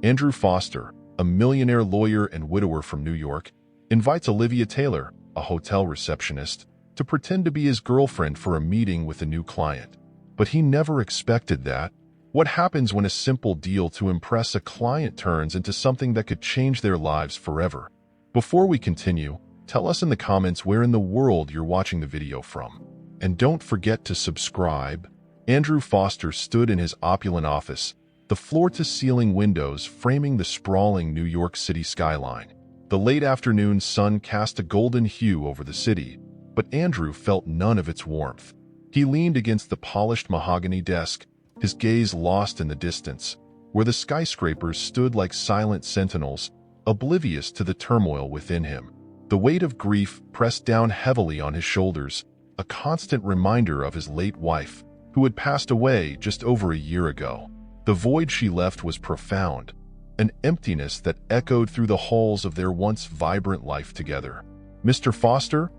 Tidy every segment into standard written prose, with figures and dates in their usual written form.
Andrew Foster, a millionaire lawyer and widower from New York, invites Olivia Taylor, a hotel receptionist, to pretend to be his girlfriend for a meeting with a new client. But he never expected that. What happens when a simple deal to impress a client turns into something that could change their lives forever? Before we continue, tell us in the comments where in the world you're watching the video from. And don't forget to subscribe. Andrew Foster stood in his opulent office, the floor-to-ceiling windows framing the sprawling New York City skyline. The late afternoon sun cast a golden hue over the city, but Andrew felt none of its warmth. He leaned against the polished mahogany desk, his gaze lost in the distance, where the skyscrapers stood like silent sentinels, oblivious to the turmoil within him. The weight of grief pressed down heavily on his shoulders, a constant reminder of his late wife, who had passed away just over a year ago. The void she left was profound, an emptiness that echoed through the halls of their once vibrant life together. "Mr. Foster?"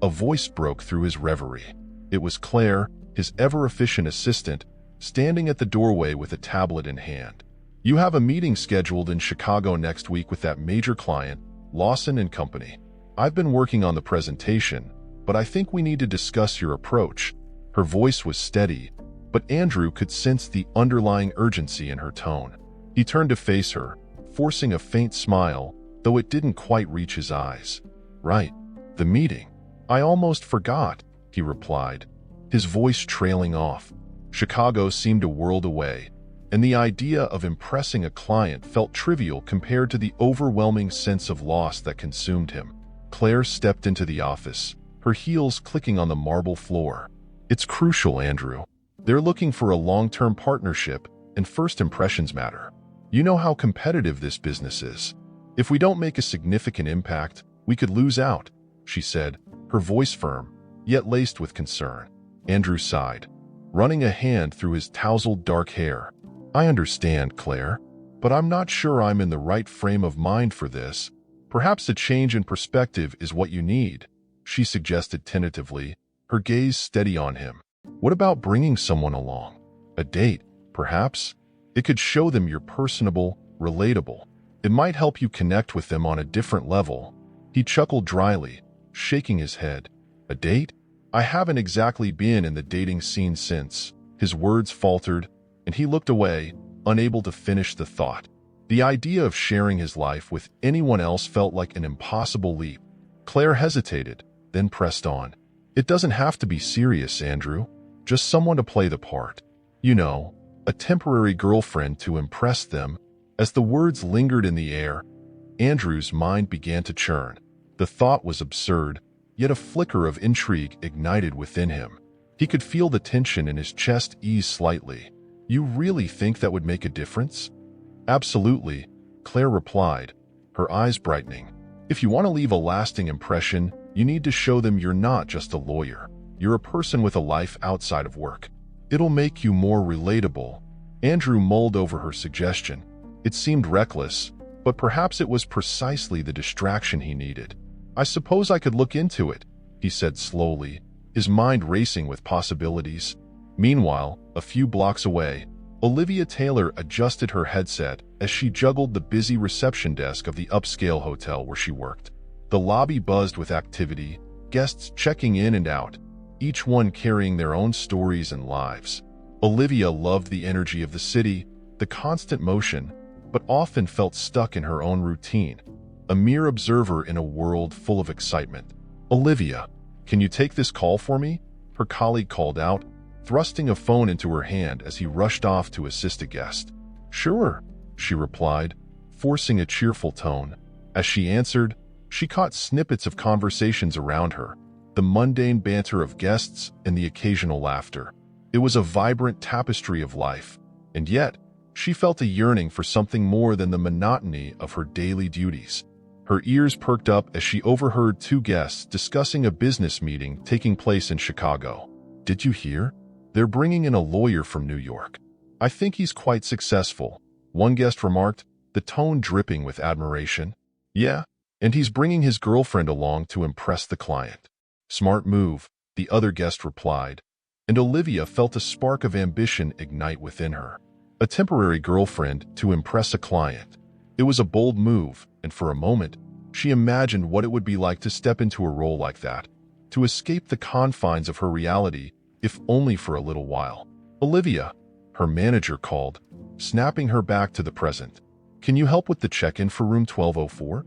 A voice broke through his reverie. It was Claire, his ever-efficient assistant, standing at the doorway with a tablet in hand. "You have a meeting scheduled in Chicago next week with that major client, Lawson & Company. I've been working on the presentation, but I think we need to discuss your approach." Her voice was steady, but Andrew could sense the underlying urgency in her tone. He turned to face her, forcing a faint smile, though it didn't quite reach his eyes. "Right, the meeting. I almost forgot," he replied, his voice trailing off. Chicago seemed a world away, and the idea of impressing a client felt trivial compared to the overwhelming sense of loss that consumed him. Claire stepped into the office, her heels clicking on the marble floor. "It's crucial, Andrew. They're looking for a long-term partnership, and first impressions matter. You know how competitive this business is. If we don't make a significant impact, we could lose out," she said, her voice firm, yet laced with concern. Andrew sighed, running a hand through his tousled dark hair. "I understand, Claire, but I'm not sure I'm in the right frame of mind for this. Perhaps a change in perspective is what you need," she suggested tentatively, her gaze steady on him. "What about bringing someone along? A date, perhaps? It could show them you're personable, relatable. It might help you connect with them on a different level." He chuckled dryly, shaking his head. "A date? I haven't exactly been in the dating scene since." His words faltered, and he looked away, unable to finish the thought. The idea of sharing his life with anyone else felt like an impossible leap. Claire hesitated, then pressed on. "It doesn't have to be serious, Andrew. Just someone to play the part. You know, a temporary girlfriend to impress them." As the words lingered in the air, Andrew's mind began to churn. The thought was absurd, yet a flicker of intrigue ignited within him. He could feel the tension in his chest ease slightly. "You really think that would make a difference?" "Absolutely," Claire replied, her eyes brightening. "If you want to leave a lasting impression, you need to show them you're not just a lawyer. You're a person with a life outside of work. It'll make you more relatable." Andrew mulled over her suggestion. It seemed reckless, but perhaps it was precisely the distraction he needed. "I suppose I could look into it," he said slowly, his mind racing with possibilities. Meanwhile, a few blocks away, Olivia Taylor adjusted her headset as she juggled the busy reception desk of the upscale hotel where she worked. The lobby buzzed with activity, guests checking in and out, each one carrying their own stories and lives. Olivia loved the energy of the city, the constant motion, but often felt stuck in her own routine, a mere observer in a world full of excitement. "Olivia, can you take this call for me?" her colleague called out, thrusting a phone into her hand as he rushed off to assist a guest. "Sure," she replied, forcing a cheerful tone. As she answered, she caught snippets of conversations around her, the mundane banter of guests and the occasional laughter. It was a vibrant tapestry of life, and yet she felt a yearning for something more than the monotony of her daily duties. Her ears perked up as she overheard two guests discussing a business meeting taking place in Chicago. "Did you hear? They're bringing in a lawyer from New York. I think he's quite successful," one guest remarked, the tone dripping with admiration. "Yeah, and he's bringing his girlfriend along to impress the client." "Smart move," the other guest replied, and Olivia felt a spark of ambition ignite within her. a temporary girlfriend to impress a client. It was a bold move, and for a moment, she imagined what it would be like to step into a role like that, to escape the confines of her reality, if only for a little while. Olivia, her manager called, snapping her back to the present. "Can you help with the check-in for room 1204?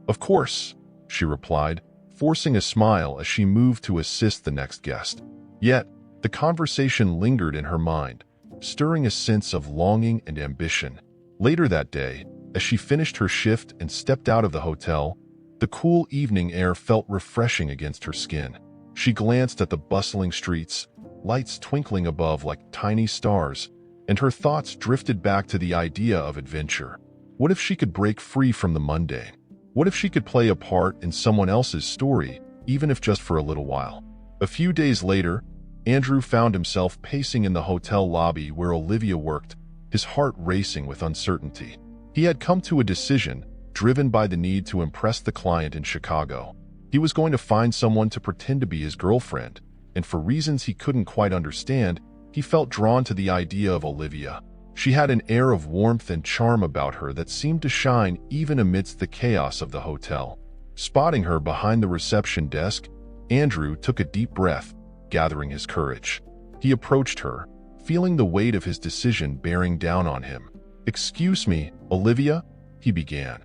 "Of course," she replied, forcing a smile as she moved to assist the next guest. Yet, the conversation lingered in her mind, stirring a sense of longing and ambition. Later that day, as she finished her shift and stepped out of the hotel, the cool evening air felt refreshing against her skin. She glanced at the bustling streets, lights twinkling above like tiny stars, and her thoughts drifted back to the idea of adventure. What if she could break free from the mundane? What if she could play a part in someone else's story, even if just for a little while? A few days later, Andrew found himself pacing in the hotel lobby where Olivia worked, his heart racing with uncertainty. He had come to a decision, driven by the need to impress the client in Chicago. He was going to find someone to pretend to be his girlfriend, and for reasons he couldn't quite understand, he felt drawn to the idea of Olivia. She had an air of warmth and charm about her that seemed to shine even amidst the chaos of the hotel. Spotting her behind the reception desk, Andrew took a deep breath, gathering his courage. He approached her, feeling the weight of his decision bearing down on him. "Excuse me, Olivia," he began,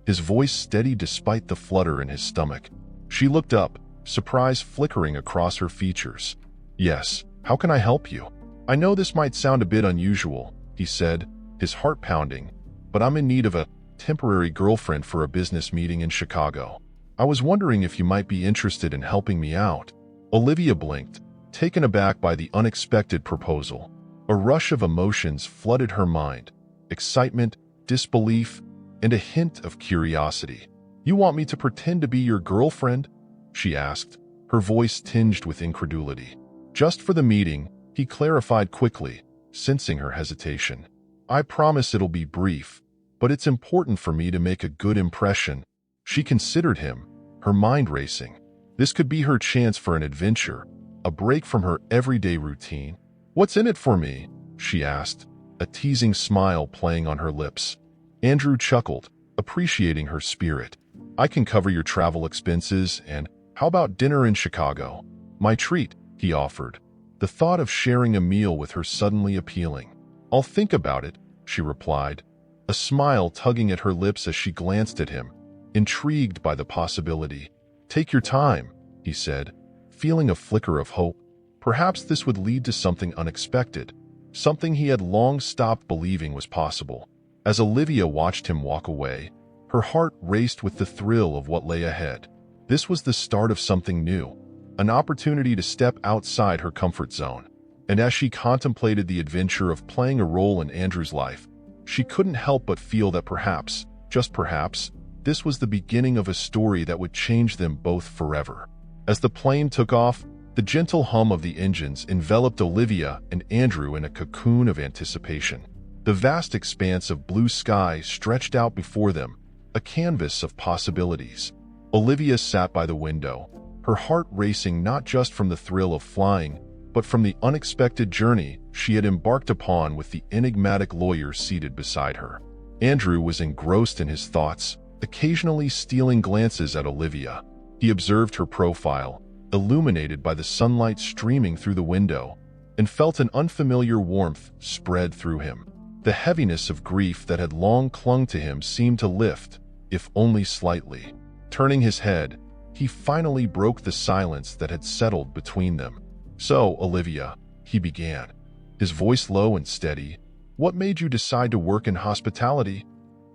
his voice steady despite the flutter in his stomach. She looked up, surprise flickering across her features. "Yes, how can I help you?" "I know this might sound a bit unusual," he said, his heart pounding, "but I'm in need of a temporary girlfriend for a business meeting in Chicago. I was wondering if you might be interested in helping me out." Olivia blinked, taken aback by the unexpected proposal. A rush of emotions flooded her mind: excitement, disbelief, and a hint of curiosity. "You want me to pretend to be your girlfriend?" she asked, her voice tinged with incredulity. "Just for the meeting," he clarified quickly, sensing her hesitation. "I promise it'll be brief, but it's important for me to make a good impression." She considered him, her mind racing. This could be her chance for an adventure, a break from her everyday routine. "What's in it for me?" she asked, a teasing smile playing on her lips. Andrew chuckled, appreciating her spirit. "I can cover your travel expenses, and how about dinner in Chicago?" "My treat," he offered, the thought of sharing a meal with her suddenly appealing. "I'll think about it," she replied, a smile tugging at her lips as she glanced at him, intrigued by the possibility. "Take your time," he said, feeling a flicker of hope. Perhaps this would lead to something unexpected, something he had long stopped believing was possible. As Olivia watched him walk away, her heart raced with the thrill of what lay ahead. This was the start of something new, an opportunity to step outside her comfort zone. And as she contemplated the adventure of playing a role in Andrew's life, she couldn't help but feel that perhaps, just perhaps, this was the beginning of a story that would change them both forever. As the plane took off, the gentle hum of the engines enveloped Olivia and Andrew in a cocoon of anticipation. The vast expanse of blue sky stretched out before them, a canvas of possibilities. Olivia sat by the window, her heart racing not just from the thrill of flying, but from the unexpected journey she had embarked upon with the enigmatic lawyer seated beside her. Andrew was engrossed in his thoughts, occasionally stealing glances at Olivia. He observed her profile, illuminated by the sunlight streaming through the window, and felt an unfamiliar warmth spread through him. The heaviness of grief that had long clung to him seemed to lift, if only slightly. Turning his head, he finally broke the silence that had settled between them. "So, Olivia," he began, his voice low and steady, "what made you decide to work in hospitality?"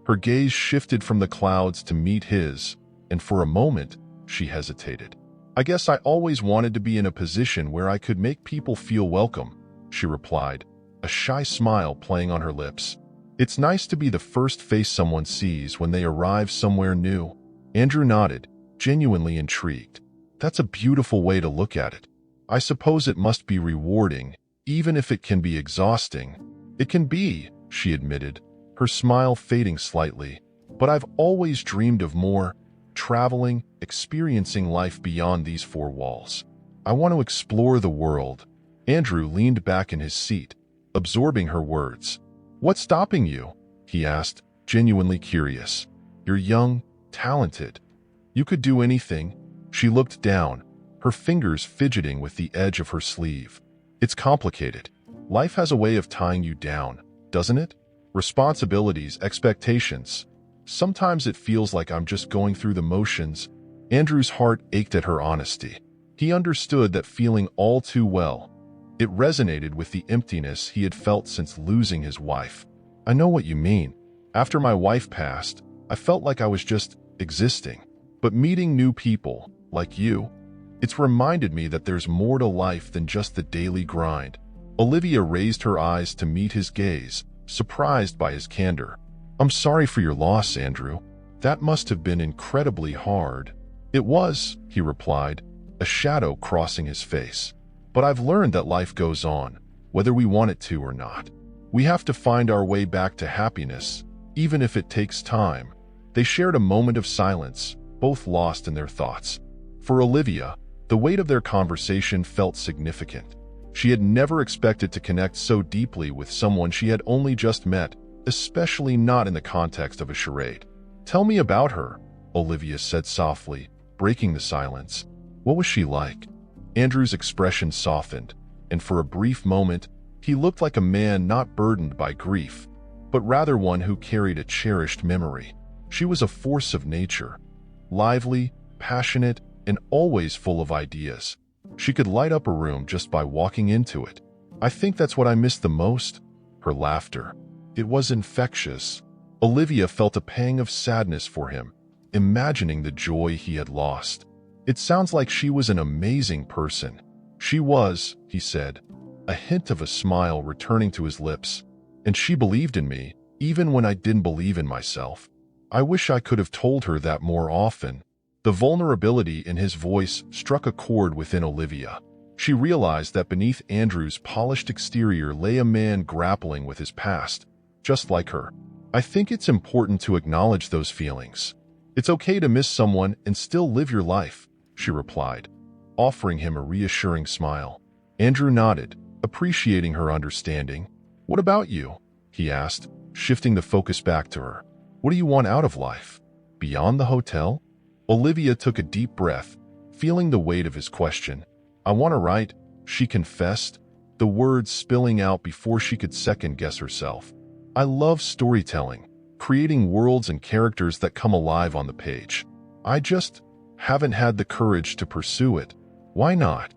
Her gaze shifted from the clouds to meet his, and for a moment, she hesitated. "I guess I always wanted to be in a position where I could make people feel welcome," she replied, a shy smile playing on her lips. "It's nice to be the first face someone sees when they arrive somewhere new." Andrew nodded, genuinely intrigued. "That's a beautiful way to look at it. I suppose it must be rewarding, even if it can be exhausting." "It can be," she admitted, her smile fading slightly, "but I've always dreamed of more, traveling, experiencing life beyond these four walls. I want to explore the world." Andrew leaned back in his seat, absorbing her words. "What's stopping you?" he asked, genuinely curious. "You're young, talented. You could do anything." She looked down, her fingers fidgeting with the edge of her sleeve. "It's complicated. Life has a way of tying you down, doesn't it? Responsibilities, expectations. Sometimes it feels like I'm just going through the motions." Andrew's heart ached at her honesty. He understood that feeling all too well. It resonated with the emptiness he had felt since losing his wife. "I know what you mean. After my wife passed, I felt like I was just existing. But meeting new people, like you, it's reminded me that there's more to life than just the daily grind." Olivia raised her eyes to meet his gaze, surprised by his candor. "I'm sorry for your loss, Andrew. That must have been incredibly hard." "It was," he replied, a shadow crossing his face. "But I've learned that life goes on, whether we want it to or not. We have to find our way back to happiness, even if it takes time." They shared a moment of silence, both lost in their thoughts. For Olivia, the weight of their conversation felt significant. She had never expected to connect so deeply with someone she had only just met, especially not in the context of a charade. "Tell me about her," Olivia said softly, breaking the silence. "What was she like?" Andrew's expression softened, and for a brief moment, he looked like a man not burdened by grief, but rather one who carried a cherished memory. She was a force of nature, lively, passionate, and always full of ideas. She could light up a room just by walking into it. "I think that's what I missed the most." Her laughter. It was infectious. Olivia felt a pang of sadness for him, imagining the joy he had lost. "It sounds like she was an amazing person." "She was," he said, a hint of a smile returning to his lips. "And she believed in me, even when I didn't believe in myself. I wish I could have told her that more often." The vulnerability in his voice struck a chord within Olivia. She realized that beneath Andrew's polished exterior lay a man grappling with his past, just like her. "I think it's important to acknowledge those feelings. It's okay to miss someone and still live your life," she replied, offering him a reassuring smile. Andrew nodded, appreciating her understanding. "What about you?" he asked, shifting the focus back to her. "What do you want out of life? Beyond the hotel?" Olivia took a deep breath, feeling the weight of his question. "I want to write," she confessed, the words spilling out before she could second-guess herself. "I love storytelling, creating worlds and characters that come alive on the page. I just haven't had the courage to pursue it." "Why not?"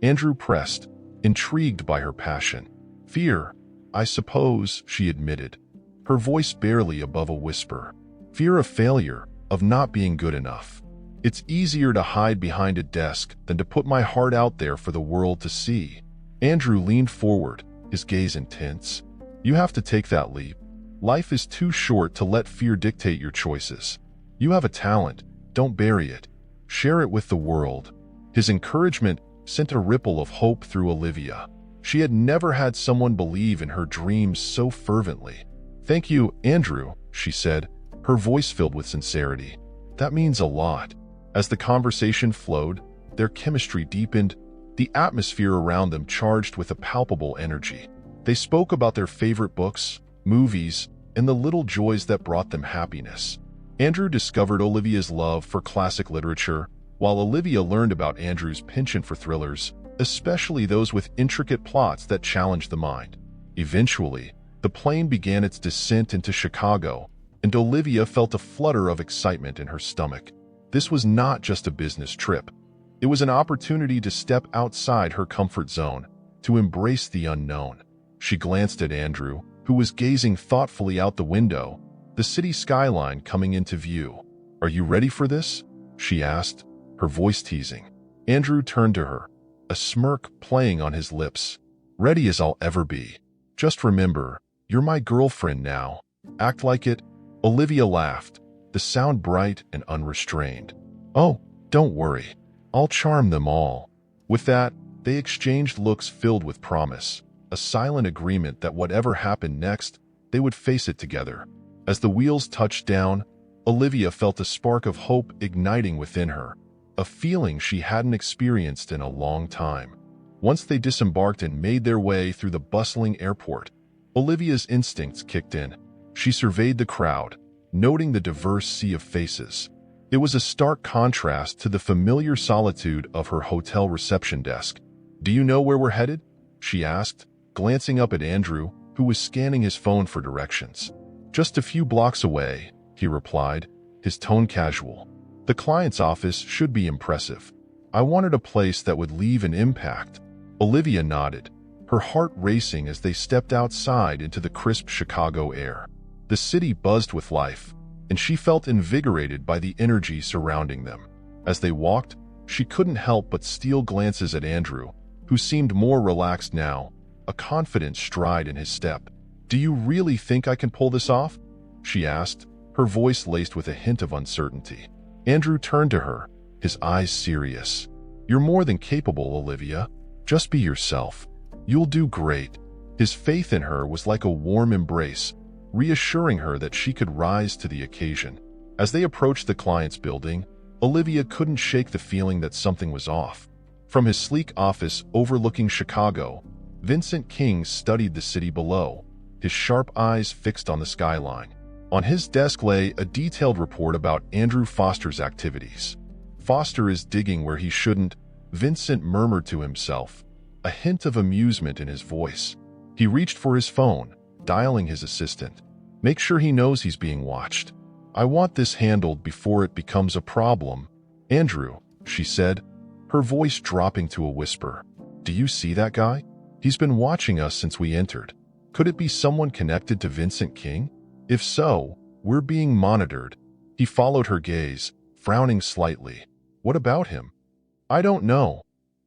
Andrew pressed, intrigued by her passion. "Fear, I suppose," she admitted, her voice barely above a whisper. "Fear of failure, of not being good enough. It's easier to hide behind a desk than to put my heart out there for the world to see." Andrew leaned forward, his gaze intense. "You have to take that leap. Life is too short to let fear dictate your choices. You have a talent, don't bury it. Share it with the world." His encouragement sent a ripple of hope through Olivia. She had never had someone believe in her dreams so fervently. "Thank you, Andrew," she said, her voice filled with sincerity. "That means a lot." As the conversation flowed, their chemistry deepened, the atmosphere around them charged with a palpable energy. They spoke about their favorite books, movies, and the little joys that brought them happiness. Andrew discovered Olivia's love for classic literature, while Olivia learned about Andrew's penchant for thrillers, especially those with intricate plots that challenged the mind. Eventually, the plane began its descent into Chicago, and Olivia felt a flutter of excitement in her stomach. This was not just a business trip. It was an opportunity to step outside her comfort zone, to embrace the unknown. She glanced at Andrew, who was gazing thoughtfully out the window, the city skyline coming into view. "Are you ready for this?" she asked, her voice teasing. Andrew turned to her, a smirk playing on his lips. "Ready as I'll ever be. Just remember, you're my girlfriend now. Act like it." Olivia laughed, the sound bright and unrestrained. "Oh, don't worry. I'll charm them all." With that, they exchanged looks filled with promise, a silent agreement that whatever happened next, they would face it together. As the wheels touched down, Olivia felt a spark of hope igniting within her, a feeling she hadn't experienced in a long time. Once they disembarked and made their way through the bustling airport, Olivia's instincts kicked in. She surveyed the crowd, noting the diverse sea of faces. It was a stark contrast to the familiar solitude of her hotel reception desk. "Do you know where we're headed?" she asked, glancing up at Andrew, who was scanning his phone for directions. "Just a few blocks away," he replied, his tone casual. "The client's office should be impressive. I wanted a place that would leave an impact." Olivia nodded, her heart racing as they stepped outside into the crisp Chicago air. The city buzzed with life, and she felt invigorated by the energy surrounding them. As they walked, she couldn't help but steal glances at Andrew, who seemed more relaxed now, a confident stride in his step. "Do you really think I can pull this off?" she asked, her voice laced with a hint of uncertainty. Andrew turned to her, his eyes serious. "You're more than capable, Olivia. Just be yourself. You'll do great." His faith in her was like a warm embrace, reassuring her that she could rise to the occasion. As they approached the client's building, Olivia couldn't shake the feeling that something was off. From his sleek office overlooking Chicago, Vincent King studied the city below, his sharp eyes fixed on the skyline. On his desk lay a detailed report about Andrew Foster's activities. "Foster is digging where he shouldn't," Vincent murmured to himself, a hint of amusement in his voice. He reached for his phone, dialing his assistant. "Make sure he knows he's being watched. I want this handled before it becomes a problem." "Andrew," she said, her voice dropping to a whisper. "Do you see that guy? He's been watching us since we entered. Could it be someone connected to Vincent King? If so, we're being monitored." He followed her gaze, frowning slightly. "What about him?" "I don't know.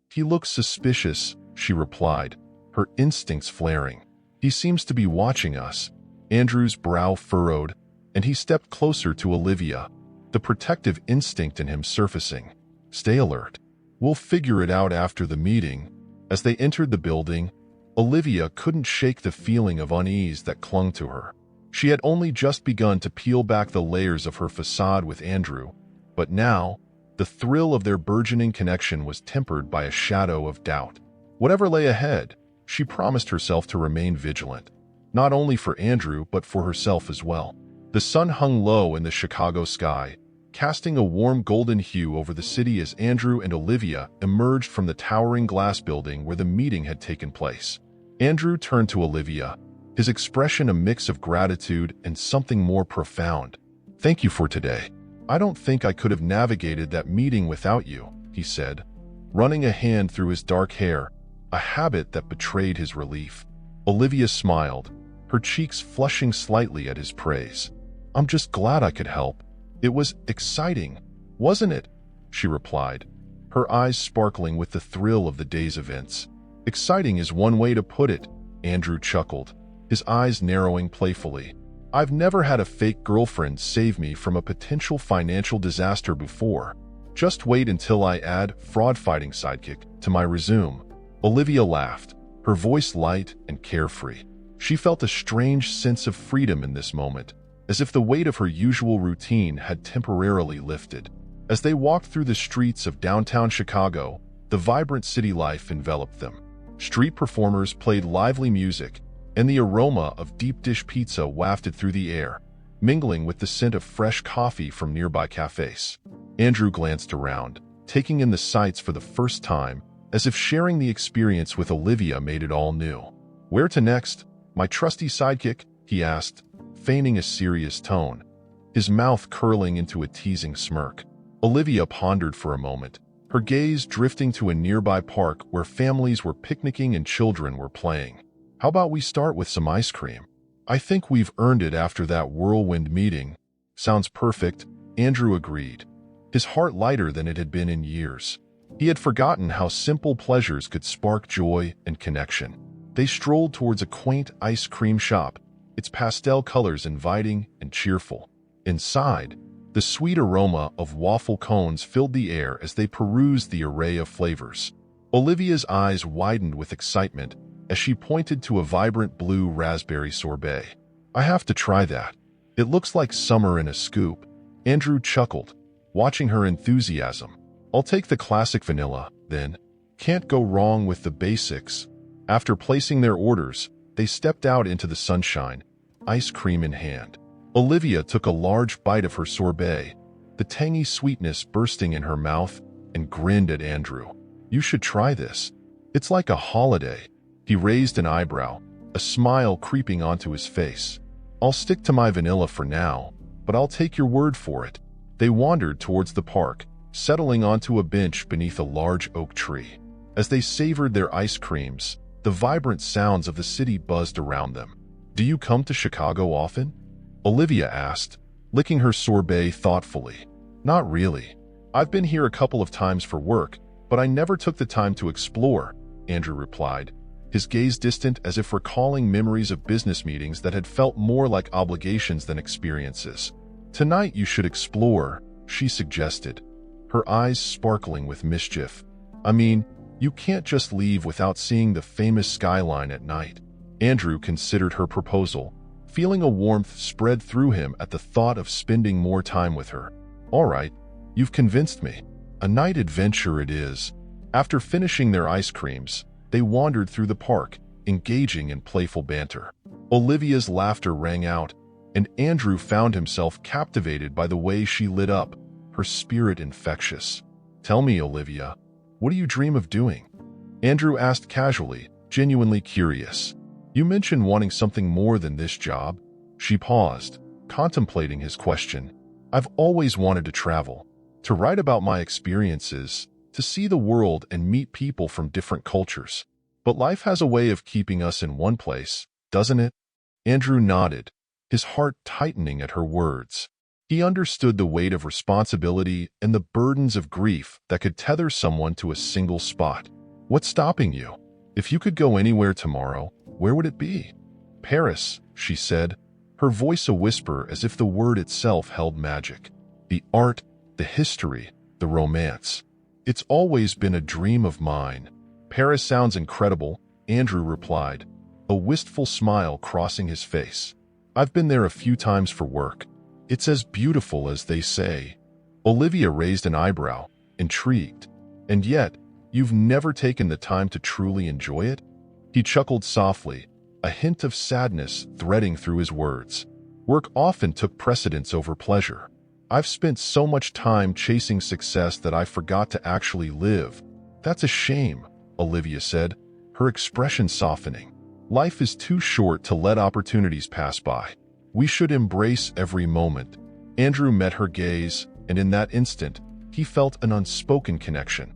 He looks suspicious," she replied, her instincts flaring. "He seems to be watching us." Andrew's brow furrowed, and he stepped closer to Olivia, the protective instinct in him surfacing. "Stay alert. We'll figure it out after the meeting." As they entered the building, Olivia couldn't shake the feeling of unease that clung to her. She had only just begun to peel back the layers of her facade with Andrew, but now, the thrill of their burgeoning connection was tempered by a shadow of doubt. Whatever lay ahead, she promised herself to remain vigilant, not only for Andrew but for herself as well. The sun hung low in the Chicago sky, casting a warm golden hue over the city as Andrew and Olivia emerged from the towering glass building where the meeting had taken place. Andrew turned to Olivia, his expression a mix of gratitude and something more profound. "Thank you for today. I don't think I could have navigated that meeting without you," he said, running a hand through his dark hair, a habit that betrayed his relief. Olivia smiled, her cheeks flushing slightly at his praise. "I'm just glad I could help. It was exciting, wasn't it?" she replied, her eyes sparkling with the thrill of the day's events. "Exciting is one way to put it," Andrew chuckled, his eyes narrowing playfully. "I've never had a fake girlfriend save me from a potential financial disaster before. Just wait until I add fraud-fighting sidekick to my resume." Olivia laughed, her voice light and carefree. She felt a strange sense of freedom in this moment, as if the weight of her usual routine had temporarily lifted. As they walked through the streets of downtown Chicago, the vibrant city life enveloped them. Street performers played lively music, and the aroma of deep-dish pizza wafted through the air, mingling with the scent of fresh coffee from nearby cafes. Andrew glanced around, taking in the sights for the first time, as if sharing the experience with Olivia made it all new. "Where to next, my trusty sidekick?" he asked, feigning a serious tone, his mouth curling into a teasing smirk. Olivia pondered for a moment, her gaze drifting to a nearby park where families were picnicking and children were playing. "How about we start with some ice cream? I think we've earned it after that whirlwind meeting." "Sounds perfect," Andrew agreed, his heart lighter than it had been in years. He had forgotten how simple pleasures could spark joy and connection. They strolled towards a quaint ice cream shop, its pastel colors inviting and cheerful. Inside, the sweet aroma of waffle cones filled the air as they perused the array of flavors. Olivia's eyes widened with excitement as she pointed to a vibrant blue raspberry sorbet. "I have to try that. It looks like summer in a scoop." Andrew chuckled, watching her enthusiasm. "I'll take the classic vanilla, then. Can't go wrong with the basics." After placing their orders, They stepped out into the sunshine, ice cream in hand. Olivia took a large bite of her sorbet, the tangy sweetness bursting in her mouth, and grinned at Andrew. "You should try this. It's like a holiday." He raised an eyebrow, a smile creeping onto his face. "I'll stick to my vanilla for now, but I'll take your word for it." They wandered towards the park, settling onto a bench beneath a large oak tree. As they savored their ice creams, the vibrant sounds of the city buzzed around them. "Do you come to Chicago often?" Olivia asked, licking her sorbet thoughtfully. "Not really. I've been here a couple of times for work, but I never took the time to explore," Andrew replied, his gaze distant as if recalling memories of business meetings that had felt more like obligations than experiences. "Tonight you should explore," she suggested, her eyes sparkling with mischief. "I mean, you can't just leave without seeing the famous skyline at night." Andrew considered her proposal, feeling a warmth spread through him at the thought of spending more time with her. "All right, you've convinced me. A night adventure it is." After finishing their ice creams, they wandered through the park, engaging in playful banter. Olivia's laughter rang out, and Andrew found himself captivated by the way she lit up, her spirit infectious. "Tell me, Olivia, what do you dream of doing?" Andrew asked casually, genuinely curious. "You mentioned wanting something more than this job." She paused, contemplating his question. "I've always wanted to travel, to write about my experiences, to see the world and meet people from different cultures. But life has a way of keeping us in one place, doesn't it?" Andrew nodded, his heart tightening at her words. He understood the weight of responsibility and the burdens of grief that could tether someone to a single spot. "What's stopping you? If you could go anywhere tomorrow, where would it be?" "Paris," she said, her voice a whisper as if the word itself held magic. "The art, the history, the romance. It's always been a dream of mine." "Paris sounds incredible," Andrew replied, a wistful smile crossing his face. "I've been there a few times for work. It's as beautiful as they say." Olivia raised an eyebrow, intrigued. "And yet, you've never taken the time to truly enjoy it?" He chuckled softly, a hint of sadness threading through his words. "Work often took precedence over pleasure. I've spent so much time chasing success that I forgot to actually live." "That's a shame," Olivia said, her expression softening. "Life is too short to let opportunities pass by. We should embrace every moment." Andrew met her gaze, and in that instant, he felt an unspoken connection,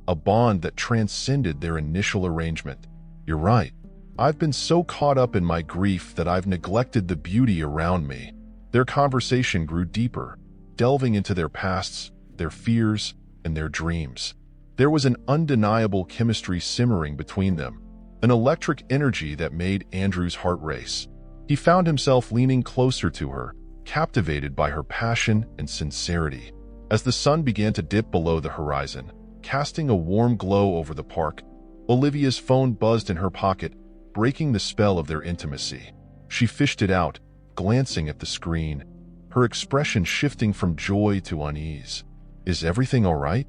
a bond that transcended their initial arrangement. "You're right. I've been so caught up in my grief that I've neglected the beauty around me." Their conversation grew deeper, delving into their pasts, their fears, and their dreams. There was an undeniable chemistry simmering between them, an electric energy that made Andrew's heart race. He found himself leaning closer to her, captivated by her passion and sincerity. As the sun began to dip below the horizon, casting a warm glow over the park, Olivia's phone buzzed in her pocket, breaking the spell of their intimacy. She fished it out, glancing at the screen, her expression shifting from joy to unease. "Is everything all right?"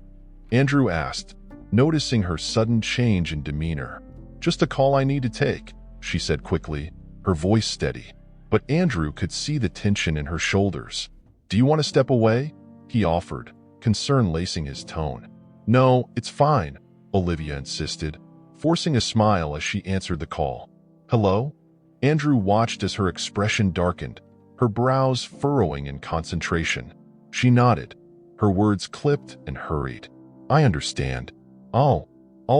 Andrew asked, noticing her sudden change in demeanor. "Just a call I need to take," she said quickly, her voice steady. But Andrew could see the tension in her shoulders. "Do you want to step away?" he offered, concern lacing his tone. "No, it's fine," Olivia insisted, forcing a smile as she answered the call. "Hello?" Andrew watched as her expression darkened, her brows furrowing in concentration. She nodded, her words clipped and hurried. "I understand. I'll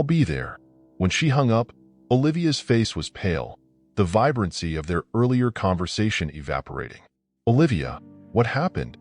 be there." When she hung up, Olivia's face was pale, the vibrancy of their earlier conversation evaporating. "Olivia, what happened?"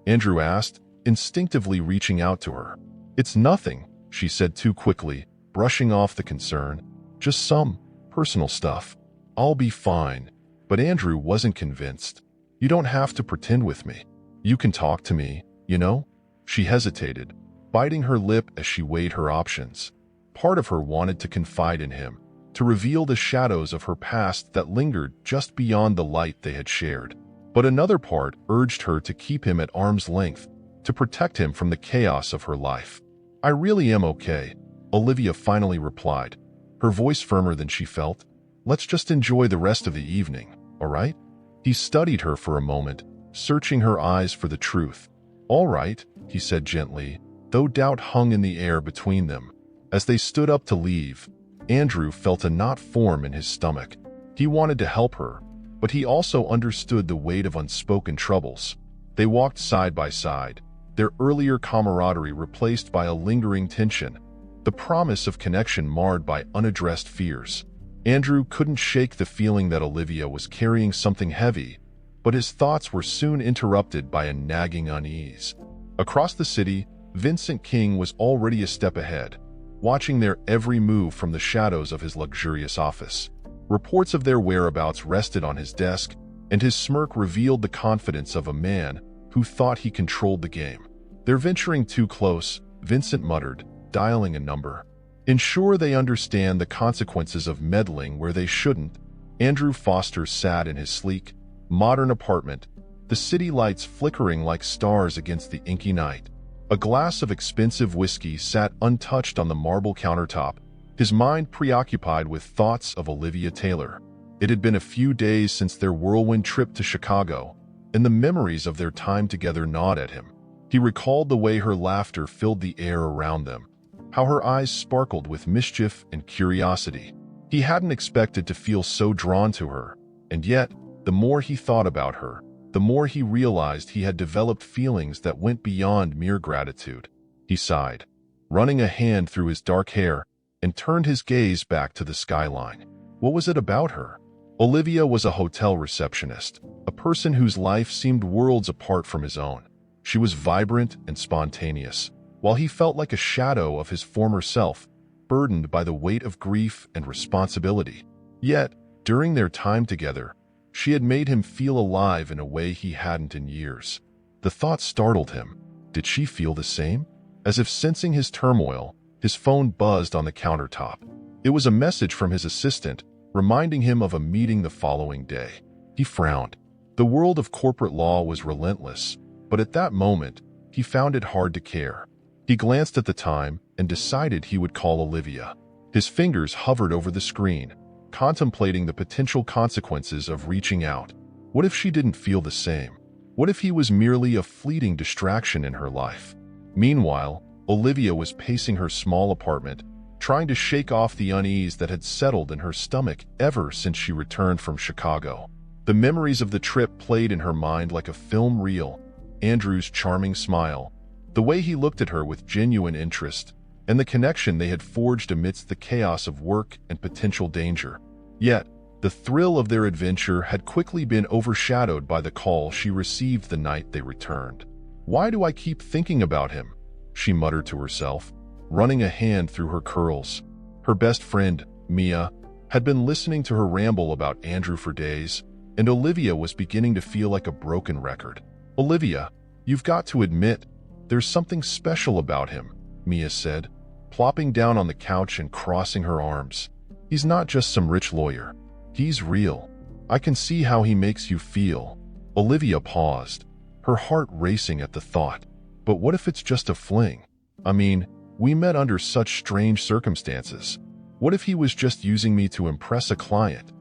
Andrew asked, instinctively reaching out to her. "It's nothing," she said too quickly, brushing off the concern. "Just some personal stuff. I'll be fine." But Andrew wasn't convinced. "You don't have to pretend with me. You can talk to me, you know?" She hesitated, biting her lip as she weighed her options. Part of her wanted to confide in him, to reveal the shadows of her past that lingered just beyond the light they had shared. But another part urged her to keep him at arm's length, to protect him from the chaos of her life. "I really am okay," Olivia finally replied, her voice firmer than she felt. Let's just enjoy the rest of the evening, all right? He studied her for a moment, searching her eyes for the truth. All right, he said gently, though doubt hung in the air between them. As they stood up to leave, Andrew felt a knot form in his stomach. He wanted to help her, but he also understood the weight of unspoken troubles. They walked side by side, their earlier camaraderie replaced by a lingering tension, the promise of connection marred by unaddressed fears. Andrew couldn't shake the feeling that Olivia was carrying something heavy, but his thoughts were soon interrupted by a nagging unease. Across the city, Vincent King was already a step ahead, watching their every move from the shadows of his luxurious office. Reports of their whereabouts rested on his desk, and his smirk revealed the confidence of a man who thought he controlled the game. "They're venturing too close," Vincent muttered, dialing a number. "Ensure they understand the consequences of meddling where they shouldn't." Andrew Foster sat in his sleek, modern apartment, the city lights flickering like stars against the inky night. A glass of expensive whiskey sat untouched on the marble countertop, his mind preoccupied with thoughts of Olivia Taylor. It had been a few days since their whirlwind trip to Chicago, and the memories of their time together gnawed at him. He recalled the way her laughter filled the air around them, how her eyes sparkled with mischief and curiosity. He hadn't expected to feel so drawn to her, and yet, the more he thought about her, the more he realized he had developed feelings that went beyond mere gratitude. He sighed, running a hand through his dark hair, and turned his gaze back to the skyline. What was it about her? Olivia was a hotel receptionist, a person whose life seemed worlds apart from his own. She was vibrant and spontaneous, while he felt like a shadow of his former self, burdened by the weight of grief and responsibility. Yet, during their time together, she had made him feel alive in a way he hadn't in years. The thought startled him. Did she feel the same? As if sensing his turmoil, his phone buzzed on the countertop. It was a message from his assistant, reminding him of a meeting the following day. He frowned. The world of corporate law was relentless, but at that moment, he found it hard to care. He glanced at the time and decided he would call Olivia. His fingers hovered over the screen, contemplating the potential consequences of reaching out. What if she didn't feel the same? What if he was merely a fleeting distraction in her life? Meanwhile, Olivia was pacing her small apartment, trying to shake off the unease that had settled in her stomach ever since she returned from Chicago. The memories of the trip played in her mind like a film reel. Andrew's charming smile, the way he looked at her with genuine interest, and the connection they had forged amidst the chaos of work and potential danger. Yet, the thrill of their adventure had quickly been overshadowed by the call she received the night they returned. "Why do I keep thinking about him?" she muttered to herself, running a hand through her curls. Her best friend, Mia, had been listening to her ramble about Andrew for days, and Olivia was beginning to feel like a broken record. "Olivia, you've got to admit, there's something special about him," Mia said, plopping down on the couch and crossing her arms. "He's not just some rich lawyer. He's real. I can see how he makes you feel." Olivia paused, her heart racing at the thought. But what if it's just a fling? I mean, we met under such strange circumstances. What if he was just using me to impress a client?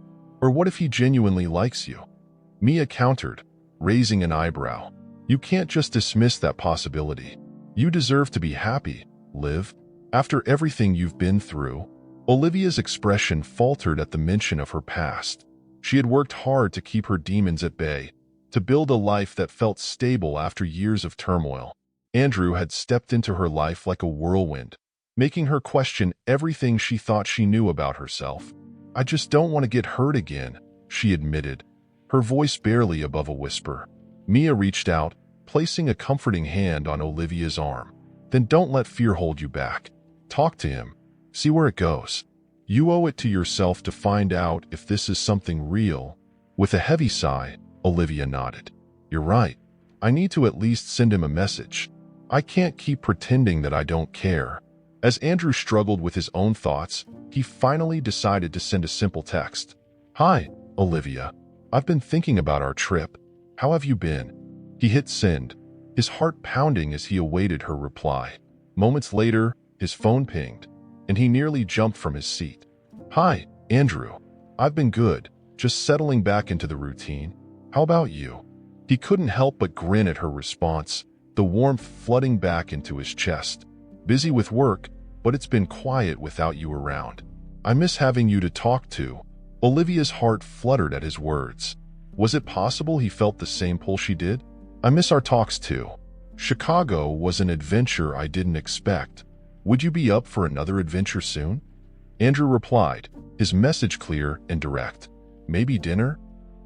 Or what if he genuinely likes you? Mia countered, raising an eyebrow. "You can't just dismiss that possibility. You deserve to be happy, Liv. After everything you've been through." Olivia's expression faltered at the mention of her past. She had worked hard to keep her demons at bay, to build a life that felt stable after years of turmoil. Andrew had stepped into her life like a whirlwind, making her question everything she thought she knew about herself. "I just don't want to get hurt again," she admitted, her voice barely above a whisper. Mia reached out, placing a comforting hand on Olivia's arm. "Then don't let fear hold you back. Talk to him. See where it goes. You owe it to yourself to find out if this is something real." With a heavy sigh, Olivia nodded. "You're right. I need to at least send him a message. I can't keep pretending that I don't care." As Andrew struggled with his own thoughts, he finally decided to send a simple text. "Hi, Olivia. I've been thinking about our trip. How have you been?" He hit send, his heart pounding as he awaited her reply. Moments later, his phone pinged, and he nearly jumped from his seat. "Hi, Andrew. I've been good, just settling back into the routine. How about you? He couldn't help but grin at her response, the warmth flooding back into his chest. Busy with work, but it's been quiet without you around. I miss having you to talk to. Olivia's heart fluttered at his words. Was it possible he felt the same pull she did? I miss our talks too. Chicago was an adventure I didn't expect. Would you be up for another adventure soon? Andrew replied, his message clear and direct. Maybe dinner?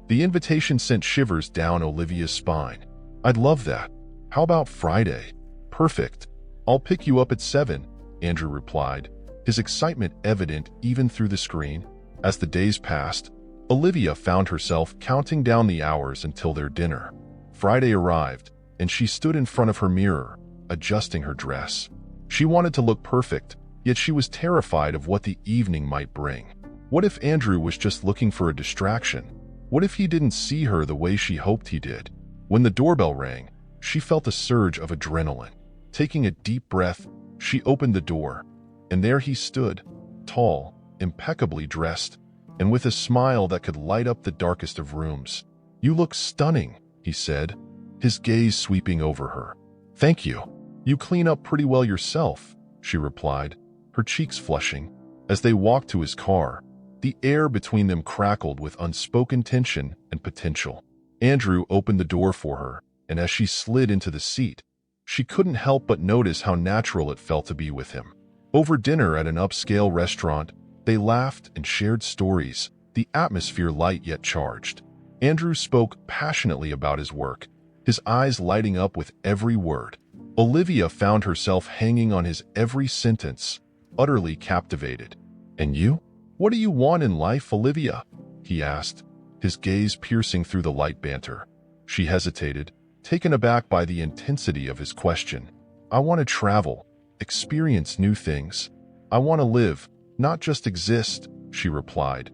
The invitation sent shivers down Olivia's spine. I'd love that. How about Friday? Perfect. I'll pick you up at 7, Andrew replied, his excitement evident even through the screen. As the days passed, Olivia found herself counting down the hours until their dinner. Friday arrived, and she stood in front of her mirror, adjusting her dress. She wanted to look perfect, yet she was terrified of what the evening might bring. What if Andrew was just looking for a distraction? What if he didn't see her the way she hoped he did? When the doorbell rang, she felt a surge of adrenaline. Taking a deep breath, she opened the door, and there he stood, tall, impeccably dressed, and with a smile that could light up the darkest of rooms. You look stunning, he said, his gaze sweeping over her. Thank you. You clean up pretty well yourself, she replied, her cheeks flushing. As they walked to his car, the air between them crackled with unspoken tension and potential. Andrew opened the door for her, and as she slid into the seat, she couldn't help but notice how natural it felt to be with him. Over dinner at an upscale restaurant, they laughed and shared stories, the atmosphere light yet charged. Andrew spoke passionately about his work, his eyes lighting up with every word. Olivia found herself hanging on his every sentence, utterly captivated. And you? What do you want in life, Olivia? He asked, his gaze piercing through the light banter. She hesitated, taken aback by the intensity of his question. I want to travel, experience new things. I want to live, not just exist, she replied,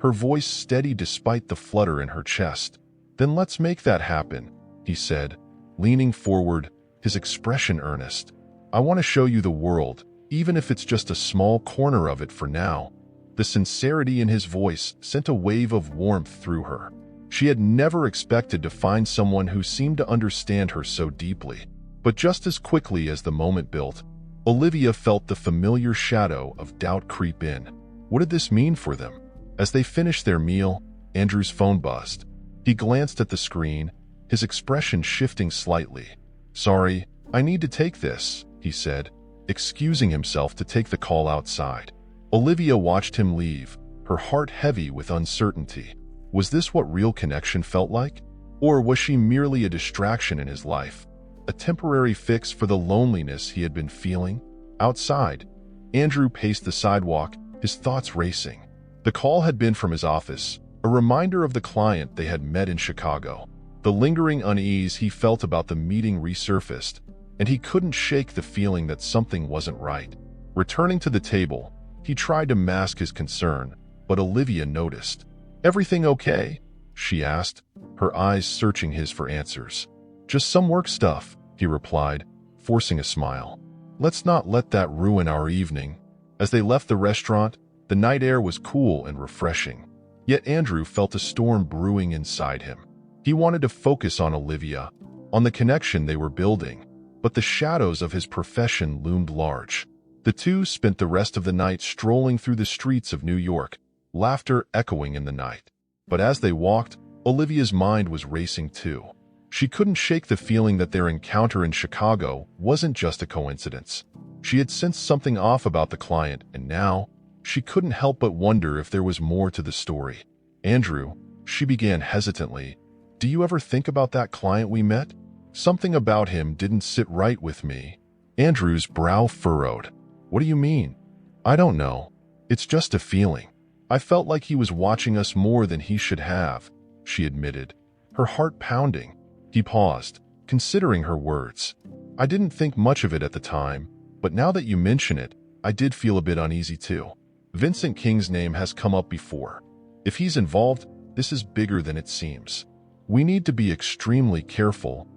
her voice steady despite the flutter in her chest. Then let's make that happen, he said, leaning forward, his expression earnest. I want to show you the world, even if it's just a small corner of it for now. The sincerity in his voice sent a wave of warmth through her. She had never expected to find someone who seemed to understand her so deeply. But just as quickly as the moment built, Olivia felt the familiar shadow of doubt creep in. What did this mean for them? As they finished their meal, Andrew's phone buzzed. He glanced at the screen, his expression shifting slightly. Sorry, I need to take this, he said, excusing himself to take the call outside. Olivia watched him leave, her heart heavy with uncertainty. Was this what real connection felt like? Or was she merely a distraction in his life? A temporary fix for the loneliness he had been feeling? Outside, Andrew paced the sidewalk, his thoughts racing. The call had been from his office, a reminder of the client they had met in Chicago. The lingering unease he felt about the meeting resurfaced, and he couldn't shake the feeling that something wasn't right. Returning to the table, he tried to mask his concern, but Olivia noticed. Everything okay? She asked, her eyes searching his for answers. Just some work stuff, he replied, forcing a smile. Let's not let that ruin our evening. As they left the restaurant, the night air was cool and refreshing. Yet Andrew felt a storm brewing inside him. He wanted to focus on Olivia, on the connection they were building, but the shadows of his profession loomed large. The two spent the rest of the night strolling through the streets of New York, laughter echoing in the night. But as they walked, Olivia's mind was racing too. She couldn't shake the feeling that their encounter in Chicago wasn't just a coincidence. She had sensed something off about the client, and now, she couldn't help but wonder if there was more to the story. Andrew, she began hesitantly, do you ever think about that client we met? Something about him didn't sit right with me. Andrew's brow furrowed. What do you mean? I don't know. It's just a feeling. I felt like he was watching us more than he should have, she admitted, her heart pounding. He paused, considering her words. I didn't think much of it at the time, but now that you mention it, I did feel a bit uneasy too. Vincent King's name has come up before. If he's involved, this is bigger than it seems. We need to be extremely careful.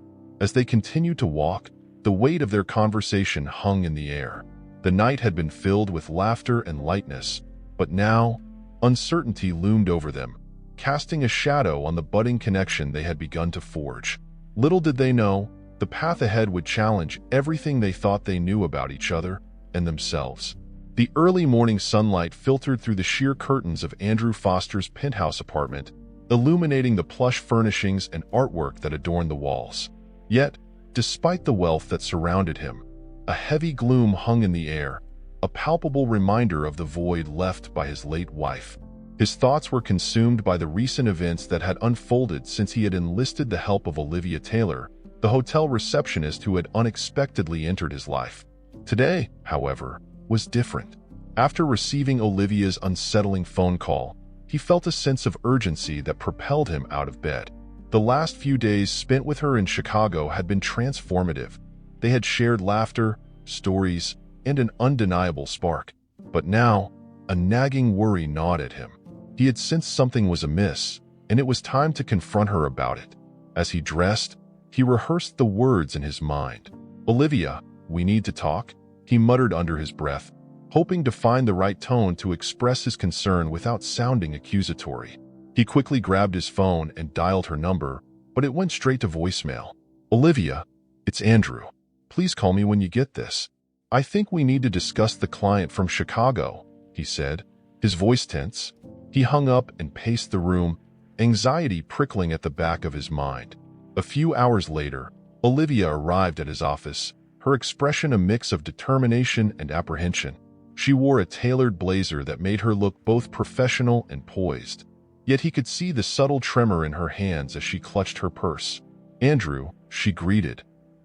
As they continued to walk, the weight of their conversation hung in the air. The night had been filled with laughter and lightness, but now, Uncertainty loomed over them, casting a shadow on the budding connection they had begun to forge. Little did they know, the path ahead would challenge everything they thought they knew about each other and themselves. The early morning sunlight filtered through the sheer curtains of Andrew Foster's penthouse apartment, illuminating the plush furnishings and artwork that adorned the walls. Yet, despite the wealth that surrounded him, a heavy gloom hung in the air, a palpable reminder of the void left by his late wife. His thoughts were consumed by the recent events that had unfolded since he had enlisted the help of Olivia Taylor, the hotel receptionist who had unexpectedly entered his life. Today, however, was different. After receiving Olivia's unsettling phone call, he felt a sense of urgency that propelled him out of bed. The last few days spent with her in Chicago had been transformative. They had shared laughter, stories, and an undeniable spark. But now, a nagging worry gnawed at him. He had sensed something was amiss, and it was time to confront her about it. As he dressed, he rehearsed the words in his mind. "Olivia, we need to talk," he muttered under his breath, hoping to find the right tone to express his concern without sounding accusatory. He quickly grabbed his phone and dialed her number, but it went straight to voicemail. "Olivia, it's Andrew. Please call me when you get this. I think we need to discuss the client from Chicago," he said, his voice tense. He hung up and paced the room, anxiety prickling at the back of his mind. A few hours later, Olivia arrived at his office, her expression a mix of determination and apprehension. She wore a tailored blazer that made her look both professional and poised. Yet he could see the subtle tremor in her hands as she clutched her purse. "Andrew," she greeted,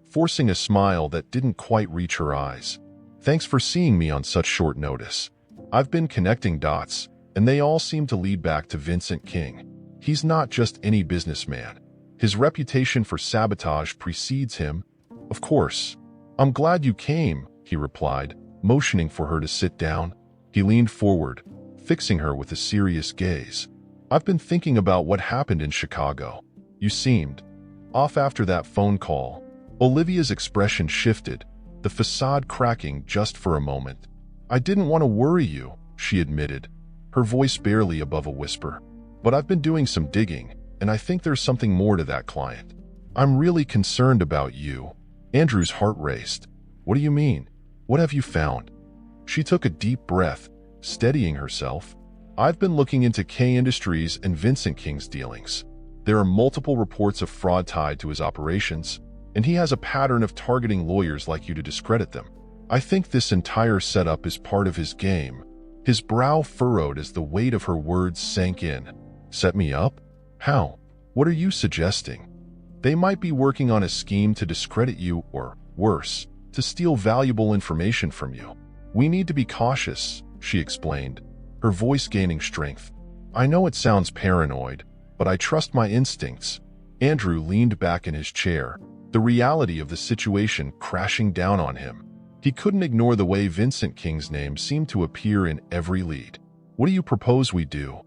forcing a smile that didn't quite reach her eyes. "Thanks for seeing me on such short notice. I've been connecting dots, and they all seem to lead back to Vincent King. He's not just any businessman. His reputation for sabotage precedes him. Of course. I'm glad you came," he replied, motioning for her to sit down. He leaned forward, fixing her with a serious gaze. "I've been thinking about what happened in Chicago. You seemed off after that phone call." Olivia's expression shifted, the facade cracking just for a moment. "I didn't want to worry you," she admitted, her voice barely above a whisper. "But I've been doing some digging, and I think there's something more to that client. I'm really concerned about you." Andrew's heart raced. "What do you mean? What have you found?" She took a deep breath, steadying herself. "I've been looking into K Industries and Vincent King's dealings. There are multiple reports of fraud tied to his operations, and he has a pattern of targeting lawyers like you to discredit them. I think this entire setup is part of his game." His brow furrowed as the weight of her words sank in. "Set me up? How? What are you suggesting?" "They might be working on a scheme to discredit you or, worse, to steal valuable information from you. We need to be cautious," she explained, her voice gaining strength. "I know it sounds paranoid, but I trust my instincts." Andrew leaned back in his chair, the reality of the situation crashing down on him. He couldn't ignore the way Vincent King's name seemed to appear in every lead. "What do you propose we do?"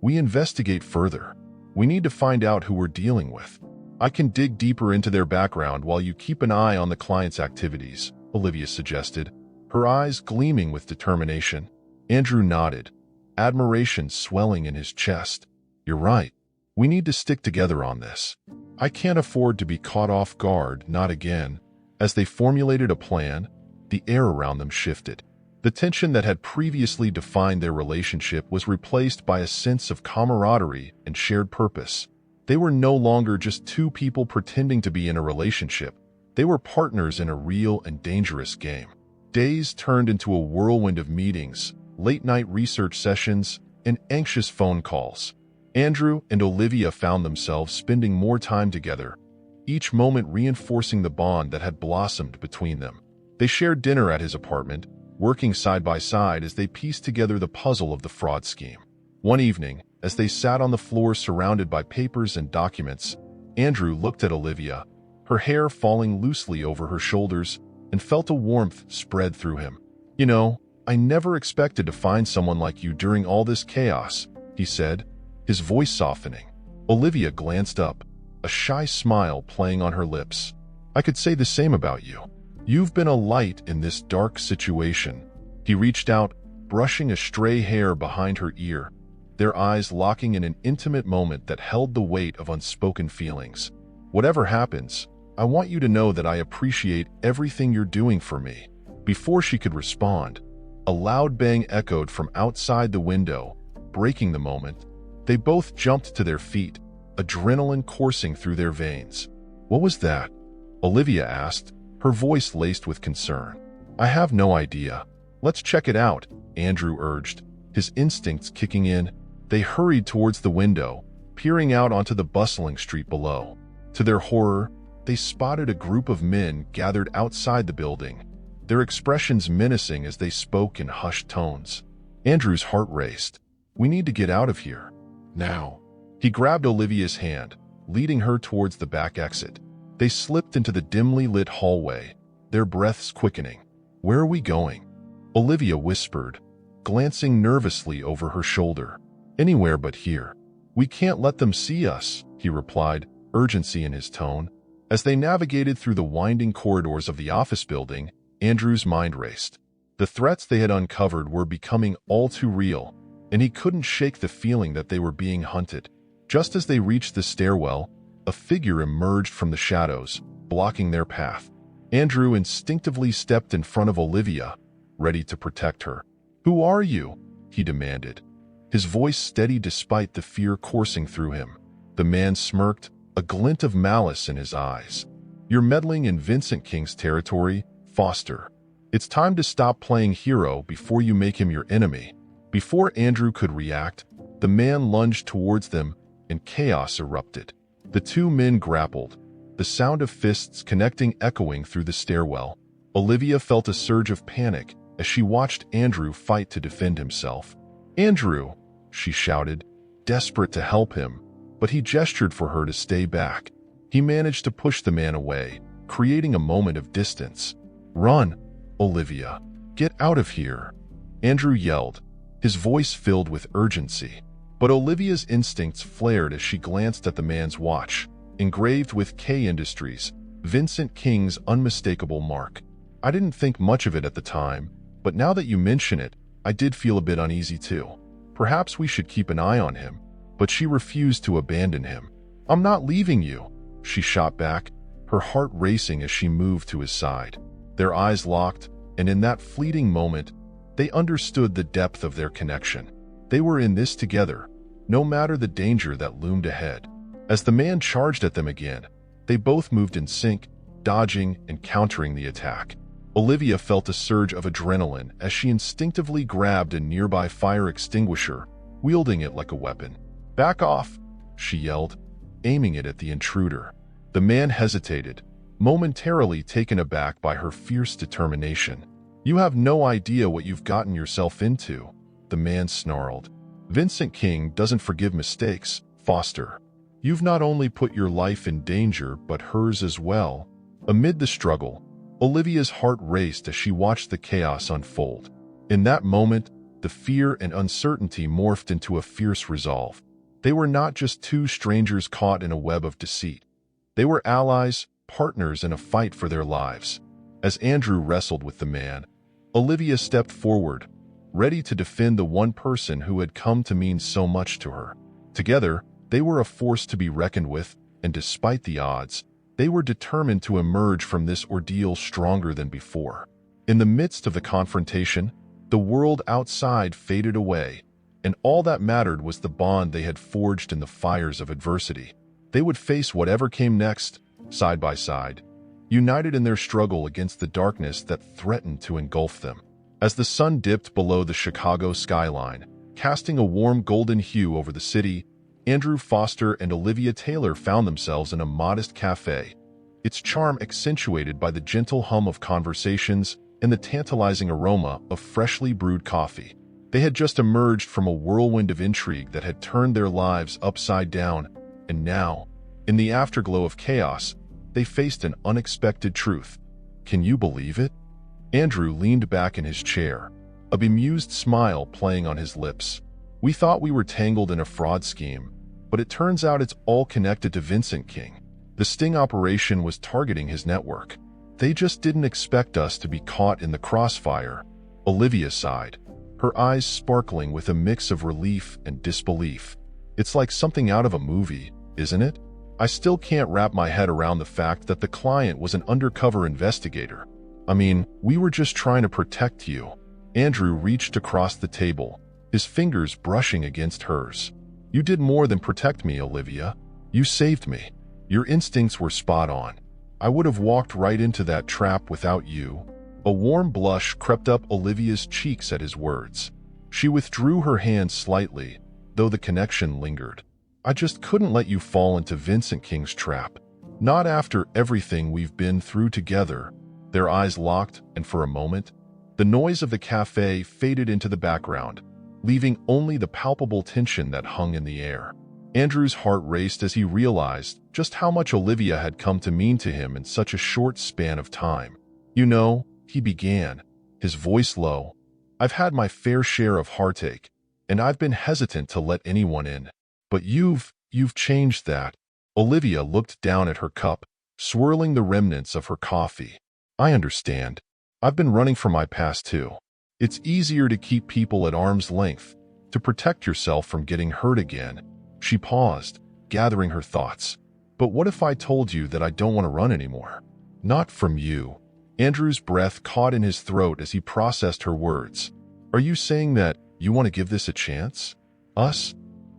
"We investigate further. We need to find out who we're dealing with. I can dig deeper into their background while you keep an eye on the client's activities," Olivia suggested, her eyes gleaming with determination. Andrew nodded, admiration swelling in his chest. "You're right. We need to stick together on this. I can't afford to be caught off guard, not again." As they formulated a plan, the air around them shifted. The tension that had previously defined their relationship was replaced by a sense of camaraderie and shared purpose. They were no longer just two people pretending to be in a relationship. They were partners in a real and dangerous game. Days turned into a whirlwind of meetings, late-night research sessions, and anxious phone calls. Andrew and Olivia found themselves spending more time together, each moment reinforcing the bond that had blossomed between them. They shared dinner at his apartment, working side by side as they pieced together the puzzle of the fraud scheme. One evening, as they sat on the floor surrounded by papers and documents, Andrew looked at Olivia, her hair falling loosely over her shoulders, and felt a warmth spread through him. "You know, I never expected to find someone like you during all this chaos," he said, his voice softening. Olivia glanced up, a shy smile playing on her lips. "I could say the same about you. You've been a light in this dark situation." He reached out, brushing a stray hair behind her ear, their eyes locking in an intimate moment that held the weight of unspoken feelings. "Whatever happens, I want you to know that I appreciate everything you're doing for me." Before she could respond, a loud bang echoed from outside the window, breaking the moment. They both jumped to their feet, adrenaline coursing through their veins. "What was that?" Olivia asked, her voice laced with concern. "I have no idea. Let's check it out," Andrew urged, his instincts kicking in. They hurried towards the window, peering out onto the bustling street below. To their horror, they spotted a group of men gathered outside the building, their expressions menacing as they spoke in hushed tones. Andrew's heart raced. "We need to get out of here. Now." He grabbed Olivia's hand, leading her towards the back exit. They slipped into the dimly lit hallway, their breaths quickening. "Where are we going?" Olivia whispered, glancing nervously over her shoulder. "Anywhere but here." "We can't let them see us," he replied, urgency in his tone. As they navigated through the winding corridors of the office building, Andrew's mind raced. The threats they had uncovered were becoming all too real, and he couldn't shake the feeling that they were being hunted. Just as they reached the stairwell, a figure emerged from the shadows, blocking their path. Andrew instinctively stepped in front of Olivia, ready to protect her. "Who are you?" he demanded, his voice steady despite the fear coursing through him. The man smirked, a glint of malice in his eyes. "You're meddling in Vincent King's territory, Foster. It's time to stop playing hero before you make him your enemy." Before Andrew could react, the man lunged towards them and chaos erupted. The two men grappled, the sound of fists connecting echoing through the stairwell. Olivia felt a surge of panic as she watched Andrew fight to defend himself. "Andrew!" she shouted, desperate to help him, but he gestured for her to stay back. He managed to push the man away, creating a moment of distance. "Run, Olivia! Get out of here!" Andrew yelled, his voice filled with urgency. But Olivia's instincts flared as she glanced at the man's watch, engraved with K Industries, Vincent King's unmistakable mark. "I didn't think much of it at the time, but now that you mention it, I did feel a bit uneasy too. Perhaps we should keep an eye on him." But she refused to abandon him. "I'm not leaving you," she shot back, her heart racing as she moved to his side. Their eyes locked, and in that fleeting moment, they understood the depth of their connection. They were in this together, no matter the danger that loomed ahead. As the man charged at them again, they both moved in sync, dodging and countering the attack. Olivia felt a surge of adrenaline as she instinctively grabbed a nearby fire extinguisher, wielding it like a weapon. "Back off!" she yelled, aiming it at the intruder. The man hesitated, momentarily taken aback by her fierce determination. "You have no idea what you've gotten yourself into," the man snarled. "Vincent King doesn't forgive mistakes, Foster. You've not only put your life in danger, but hers as well." Amid the struggle, Olivia's heart raced as she watched the chaos unfold. In that moment, the fear and uncertainty morphed into a fierce resolve. They were not just two strangers caught in a web of deceit. They were allies, partners in a fight for their lives. As Andrew wrestled with the man, Olivia stepped forward, ready to defend the one person who had come to mean so much to her. Together, they were a force to be reckoned with, and despite the odds, they were determined to emerge from this ordeal stronger than before. In the midst of the confrontation, the world outside faded away, and all that mattered was the bond they had forged in the fires of adversity. They would face whatever came next, side by side, united in their struggle against the darkness that threatened to engulf them. As the sun dipped below the Chicago skyline, casting a warm golden hue over the city, Andrew Foster and Olivia Taylor found themselves in a modest cafe, its charm accentuated by the gentle hum of conversations and the tantalizing aroma of freshly brewed coffee. They had just emerged from a whirlwind of intrigue that had turned their lives upside down, and now, in the afterglow of chaos, they faced an unexpected truth. "Can you believe it?" Andrew leaned back in his chair, a bemused smile playing on his lips. "We thought we were tangled in a fraud scheme, but it turns out it's all connected to Vincent King. The sting operation was targeting his network. They just didn't expect us to be caught in the crossfire." Olivia sighed. her eyes sparkling with a mix of relief and disbelief. It's like something out of a movie, isn't it? I still can't wrap my head around the fact that the client was an undercover investigator. I mean, we were just trying to protect you. Andrew reached across the table, his fingers brushing against hers. You did more than protect me, Olivia. You saved me. Your instincts were spot on. I would have walked right into that trap without you. A warm blush crept up Olivia's cheeks at his words. She withdrew her hand slightly, though the connection lingered. I just couldn't let you fall into Vincent King's trap. Not after everything we've been through together. Their eyes locked, and for a moment, the noise of the cafe faded into the background, leaving only the palpable tension that hung in the air. Andrew's heart raced as he realized just how much Olivia had come to mean to him in such a short span of time. You know, he began, his voice low, I've had my fair share of heartache, and I've been hesitant to let anyone in. But you've changed that. Olivia looked down at her cup, swirling the remnants of her coffee. I understand. I've been running from my past too. It's easier to keep people at arm's length, to protect yourself from getting hurt again. She paused, gathering her thoughts. But what if I told you that I don't want to run anymore? Not from you. Andrew's breath caught in his throat as he processed her words. Are you saying that you want to give this a chance? Us?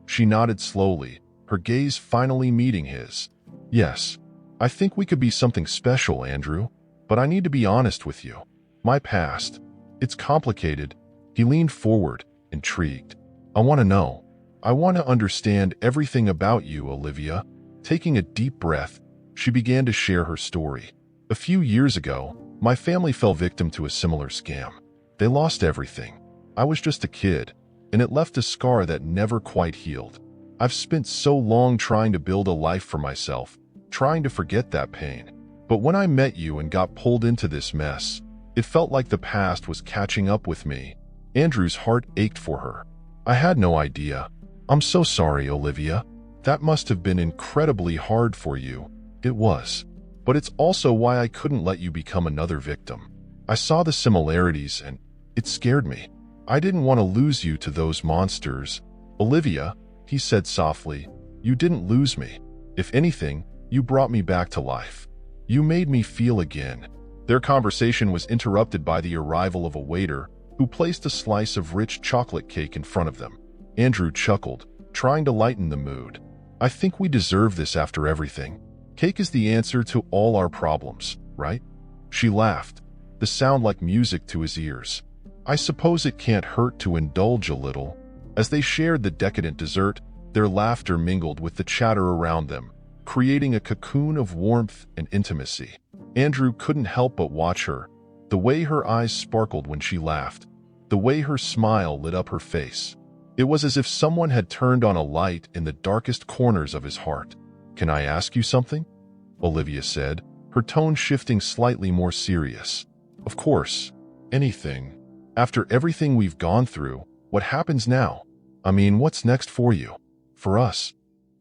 She nodded slowly, her gaze finally meeting his. Yes, I think we could be something special, Andrew. But I need to be honest with you. My past, it's complicated. He leaned forward, intrigued. I want to know. I want to understand everything about you, Olivia. Taking a deep breath, she began to share her story. A few years ago, my family fell victim to a similar scam. They lost everything. I was just a kid, and it left a scar that never quite healed. I've spent so long trying to build a life for myself, trying to forget that pain. But when I met you and got pulled into this mess, it felt like the past was catching up with me. Andrew's heart ached for her. I had no idea. I'm so sorry, Olivia. That must have been incredibly hard for you. It was. But it's also why I couldn't let you become another victim. I saw the similarities and it scared me. I didn't want to lose you to those monsters. Olivia, he said softly, you didn't lose me. If anything, you brought me back to life. You made me feel again. Their conversation was interrupted by the arrival of a waiter who placed a slice of rich chocolate cake in front of them. Andrew chuckled, trying to lighten the mood. I think we deserve this after everything. Cake is the answer to all our problems, right? She laughed, the sound like music to his ears. I suppose it can't hurt to indulge a little. As they shared the decadent dessert, their laughter mingled with the chatter around them, creating a cocoon of warmth and intimacy. Andrew couldn't help but watch her, the way her eyes sparkled when she laughed, the way her smile lit up her face. It was as if someone had turned on a light in the darkest corners of his heart. Can I ask you something? Olivia said, her tone shifting slightly more serious. Of course, anything. After everything we've gone through, what happens now? I mean, what's next for you? For us?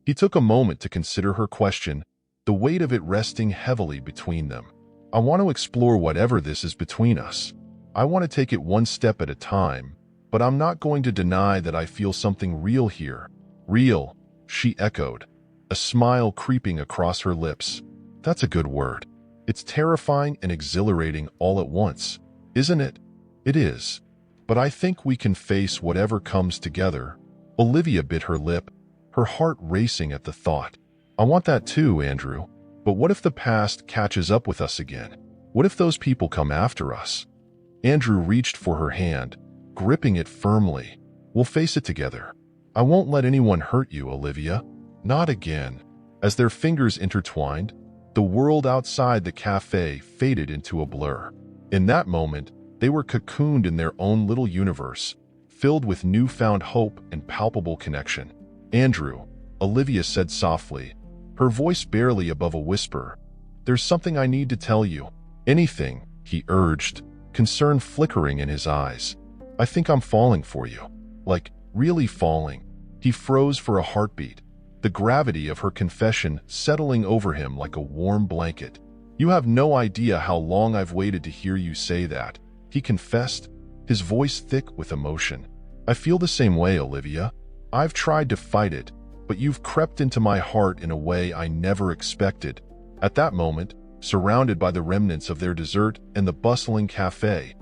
He took a moment to consider her question, the weight of it resting heavily between them. I want to explore whatever this is between us. I want to take it one step at a time, but I'm not going to deny that I feel something real here. Real, she echoed, a smile creeping across her lips. That's a good word. It's terrifying and exhilarating all at once, isn't it? It is. But I think we can face whatever comes together. Olivia bit her lip, her heart racing at the thought. I want that too, Andrew. But what if the past catches up with us again? What if those people come after us? Andrew reached for her hand, gripping it firmly. We'll face it together. I won't let anyone hurt you, Olivia. Not again. As their fingers intertwined, the world outside the cafe faded into a blur. In that moment, they were cocooned in their own little universe, filled with newfound hope and palpable connection. Andrew, Olivia said softly, her voice barely above a whisper. There's something I need to tell you. Anything, he urged, concern flickering in his eyes. I think I'm falling for you. Like, really falling. He froze for a heartbeat, the gravity of her confession settling over him like a warm blanket. You have no idea how long I've waited to hear you say that. He confessed, his voice thick with emotion. "I feel the same way, Olivia. I've tried to fight it, but you've crept into my heart in a way I never expected." At that moment, surrounded by the remnants of their dessert and the bustling cafe,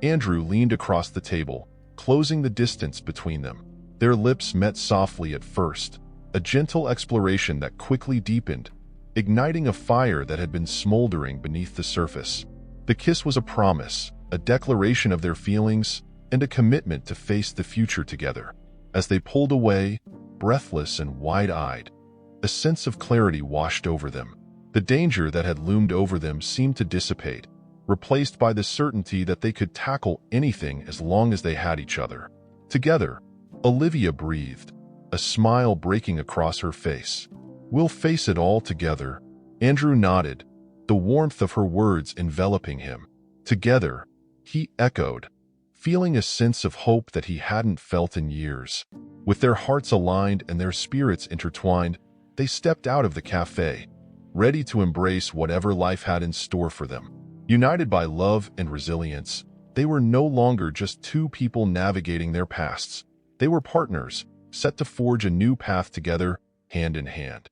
Andrew leaned across the table, closing the distance between them. Their lips met softly at first, a gentle exploration that quickly deepened, igniting a fire that had been smoldering beneath the surface. The kiss was a promise, a declaration of their feelings, and a commitment to face the future together. As they pulled away, breathless and wide-eyed, a sense of clarity washed over them. The danger that had loomed over them seemed to dissipate, replaced by the certainty that they could tackle anything as long as they had each other. Together, Olivia breathed, a smile breaking across her face. "We'll face it all together." Andrew nodded, the warmth of her words enveloping him. "Together," he echoed, feeling a sense of hope that he hadn't felt in years. With their hearts aligned and their spirits intertwined, they stepped out of the cafe, ready to embrace whatever life had in store for them. United by love and resilience, they were no longer just two people navigating their pasts. They were partners, set to forge a new path together, hand in hand.